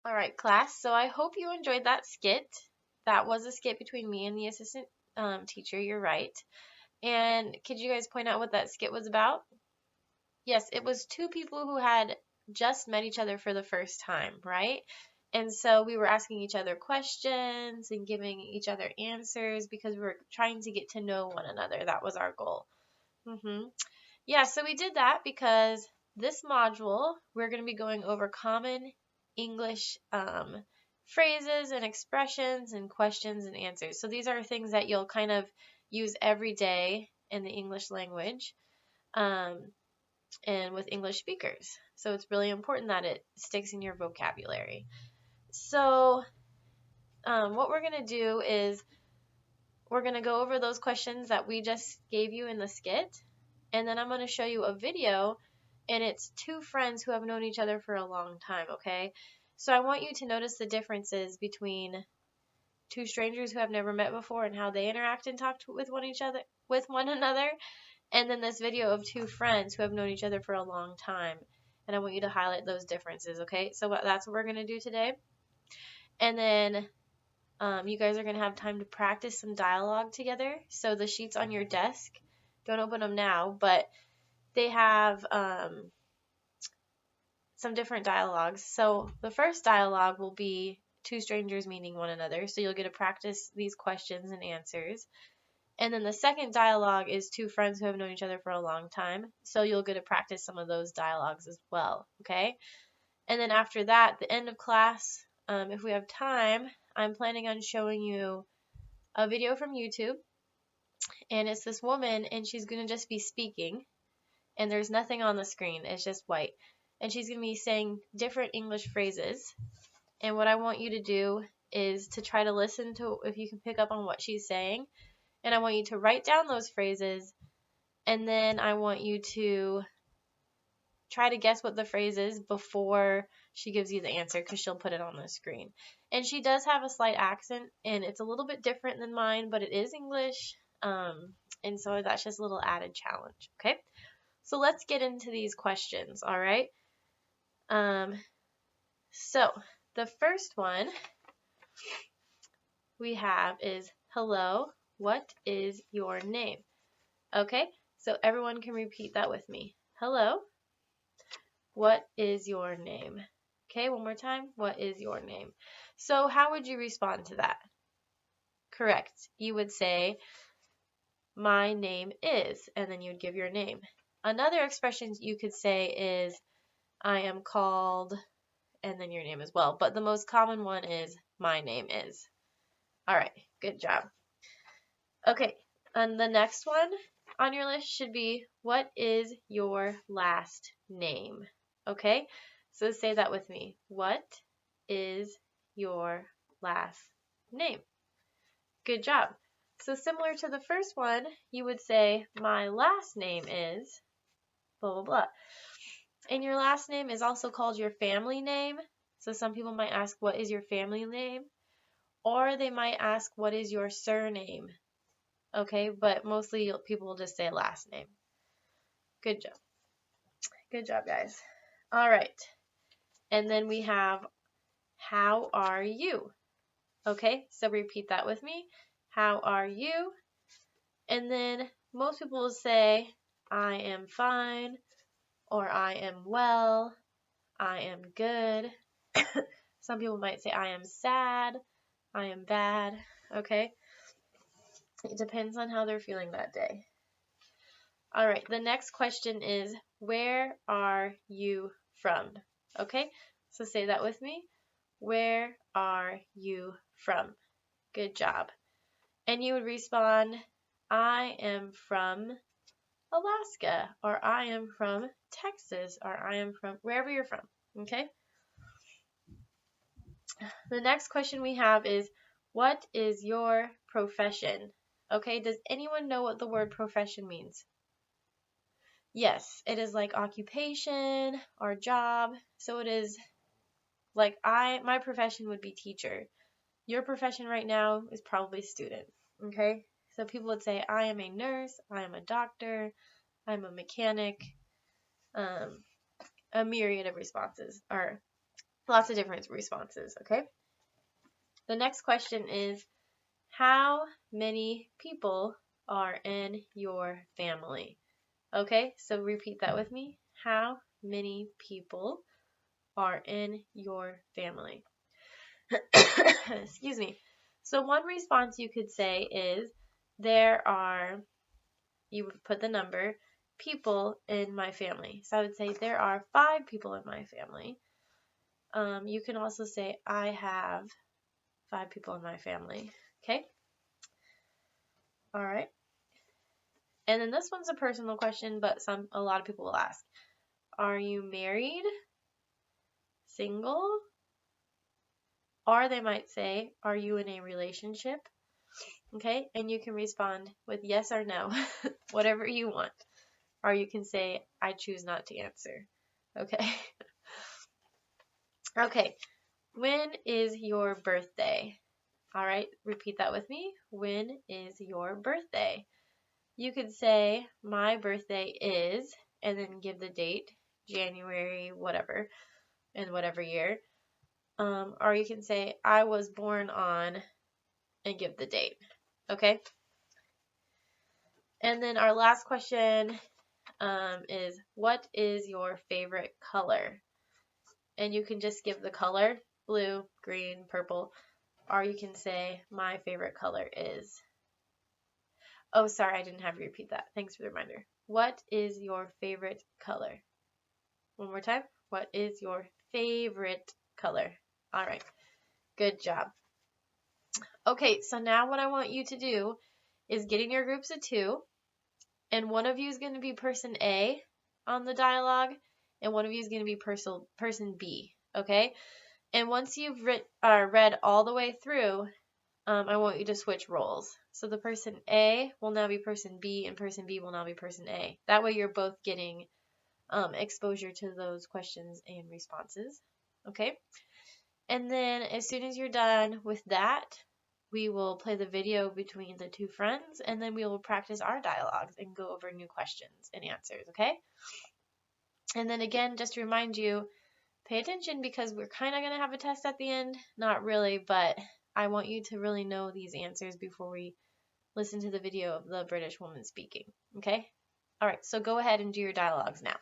All right, class. So I hope you enjoyed that skit. That was a skit between me and the assistant teacher. You're right. And could you guys point out what that skit was about? Yes, it was two people who had just met each other for the first time, right? And so we were asking each other questions and giving each other answers because we were trying to get to know one another. That was our goal. Yeah, so we did that because this module, we're going to be going over common English phrases and expressions and questions and answers. So these are things that you'll kind of use every day in the English language and with English speakers. So it's really important that it sticks in your vocabulary. So what we're going to do is we're going to go over those questions that we just gave you in the skit. And then I'm going to show you a video, and it's two friends who have known each other for a long time, okay? So I want you to notice the differences between two strangers who have never met before and how they interact and talk with one another, and then this video of two friends who have known each other for a long time. And I want you to highlight those differences, okay? So that's what we're going to do today. And then you guys are going to have time to practice some dialogue together. So the sheets on your desk, don't open them now, but they have some different dialogues. So the first dialogue will be two strangers meeting one another. So you'll get to practice these questions and answers. And then the second dialogue is two friends who have known each other for a long time. So you'll get to practice some of those dialogues as well, okay? And then after that, at the end of class, if we have time, I'm planning on showing you a video from YouTube. And it's this woman, and she's going to just be speaking. And there's nothing on the screen. It's just white. And she's going to be saying different English phrases. And what I want you to do is to try to listen to if you can pick up on what she's saying. And I want you to write down those phrases. And then I want you to try to guess what the phrase is before she gives you the answer, because she'll put it on the screen. And she does have a slight accent, and it's a little bit different than mine, but it is English. And so that's just a little added challenge, okay? So let's get into these questions, all right? So the first one we have is, hello, what is your name? Okay, so everyone can repeat that with me. Hello, what is your name? Okay, one more time. What is your name? So how would you respond to that? Correct. You would say, my name is, and then you would give your name. Another expression you could say is, I am called, and then your name as well. But the most common one is, my name is. All right, good job. Okay, and the next one on your list should be, what is your last name? Okay, so say that with me. What is your last name? Good job. So similar to the first one, you would say, my last name is blah, blah, blah. And your last name is also called your family name. So some people might ask, what is your family name? Or they might ask, what is your surname? Okay, but mostly people will just say last name. Good job. Good job, guys. All right. And then we have, how are you? Okay, so repeat that with me. How are you? And then most people will say, I am fine, or I am well, I am good. Some people might say, I am sad, I am bad. Okay, it depends on how they're feeling that day. All right, the next question is, where are you from? Okay, so say that with me. Where are you from? Good job. And you would respond, I am from Alaska, or I am from Texas, or I am from wherever you're from. Okay? The next question we have is, what is your profession? Okay, does anyone know what the word profession means? Yes, it is like occupation or job. So it is like my profession would be teacher. Your profession right now is probably student. Okay? So people would say, I am a nurse, I am a doctor, I'm a mechanic, a myriad of responses or Lots of different responses, okay? The next question is, how many people are in your family? Okay, so repeat that with me. How many people are in your family? Excuse me. So one response you could say is, there are, you would put the number, people in my family. So I would say there are 5 people in my family. You can also say I have 5 people in my family. Okay? All right. And then this one's a personal question, but a lot of people will ask, are you married? Single? Or they might say, are you in a relationship? Okay? And you can respond with yes or no, whatever you want. Or you can say, I choose not to answer. Okay? Okay. When is your birthday? All right, repeat that with me. When is your birthday? You could say, my birthday is, and then give the date, January, whatever, in whatever year. Or you can say, I was born on, and give the date. Okay? And then our last question is, what is your favorite color? And you can just give the color, blue, green, purple, or you can say, my favorite color is. Oh, sorry, I didn't have you repeat that. Thanks for the reminder. What is your favorite color? One more time. What is your favorite color? All right. Good job. Okay, so now what I want you to do is get in your groups of 2, and one of you is going to be person A on the dialogue, and one of you is going to be person B, okay? And once you've read all the way through, I want you to switch roles. So the person A will now be person B, and person B will now be person A. That way you're both getting exposure to those questions and responses, okay? And then as soon as you're done with that, we will play the video between the 2 friends, and then we will practice our dialogues and go over new questions and answers, okay? And then again, just to remind you, pay attention because we're kind of going to have a test at the end. Not really, but I want you to really know these answers before we listen to the video of the British woman speaking, okay? All right, so go ahead and do your dialogues now.